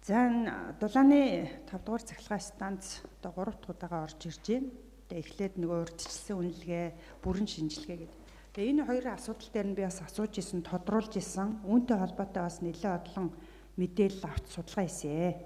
За дулааны 5 дугаар цахилгаан станц одоо 3 дахь удаага орж ирж байна. Тэгээ эхлээд нөгөө урьдчилсан үнэлгээ, бүрэн шинжилгээ гэдэг. Тэгээ энэ хоёр асуудал дээр нь би бас асууж исэн, тодруулж исэн. Үүнтэй холбоотой бас нэлээд одлон мэдээлэл авч судалгаа хийсэн.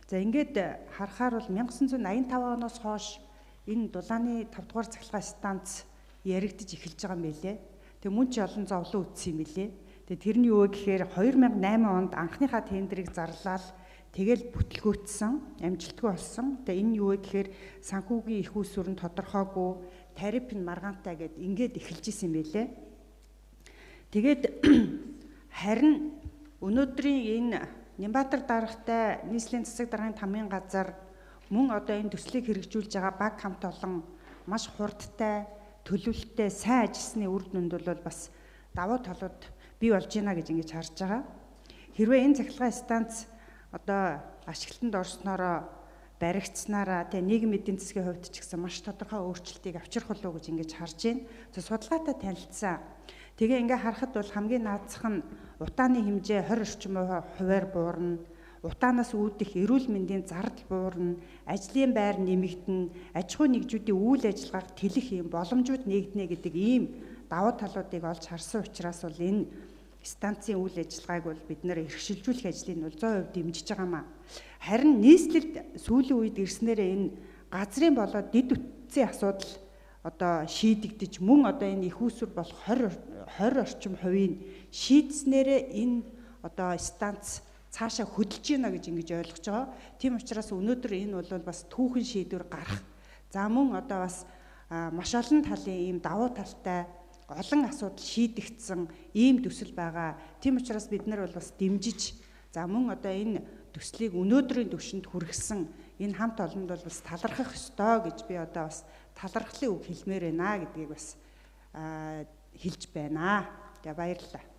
За ингээд харахаар бол 1985 оноос хойш энэ дулааны 5 дугаар цахилгаан станц яригдж эхэлж байгаа юм билээ. Тэгээ мөн ч олон зовлон үтсэн юм билээ. Тэгээ тэрний юу гэхээр 2008 онд анхныхаа тендерийг зарлал тэгэл бүтлгүүцсэн, амжилтгүй болсон. Тэгээ энэ юу гэхээр санхүүгийн их үүсвэр нь тодорхойгүй, тариф нь маргаантай гэд ингээд эхэлж исэн юм билээ. Тэгээд харин өнөөдрийн энэ Нямбатар даргатай нийслэлийн засаг даргын тамгын газар мөн одоо энэ төслийг хэрэгжүүлж байгаа баг хамт олон маш хурдтай, төлөвлөлттэй, сайн ажилласны үр дүнд бол бас давуу талууд бий болж байна гэж ингэж харж байгаа. Хэрвээ энэ цахилгаан станц одоо ашиглалтанд орсноороо баригдсанараа тэгээ нийгмийн эдийн засгийн хувьд ч гэсэн маш тодорхой өөрчлөлтийг авчрах болов уу гэж ингэж харж байна. Судалгаатай танилцсан. Тэгээ ингээ харахад бол хамгийн наазах нь утааны хэмжээ 20 орчим хувиар буурна. Утаанаас үүдэх эрүүл мэндийн зардал буурна, ажлын байр нэмэгдэнэ, аж ахуй нэгжүүдийн үйл ажиллагааг тэлэх юм боломжууд нэгднэ гэдэг ийм давуу талуудыг олж харсан учраас бол энэ станцын үйл ажиллагааг бол бид нэр эрхшилжүүлэх ажлыг бол 100% дэмжиж байгаамаа. Харин нийслэлд сүүлийн үед ирснээрээ энэ газрын болоод дэд үтцийн асуудал одоо шийдэгдэж мөн одоо энэ их үүсвэр болох 20 орчим хувийн шийдснээрээ энэ одоо станц цаашаа хөдөлж гинэ гэж ингэж ойлгож байгаа. Тийм учраас өнөөдөр энэ бол бас түүхэн шийдвэр гарах. За мөн одоо бас маш олон талын ийм давуу талтай олон асуудал шийдэгдсэн ийм төсөл байгаа. Тийм учраас бид нар бол бас дэмжиж за мөн одоо энэ төслийг өнөөдрийн түвшинд хүргэсэн энэ хамт олонд бол бас талархах ёстой гэж би одоо бас талархлын үг хэлмээр байна гэдгийг бас хэлж байна. За баярлалаа.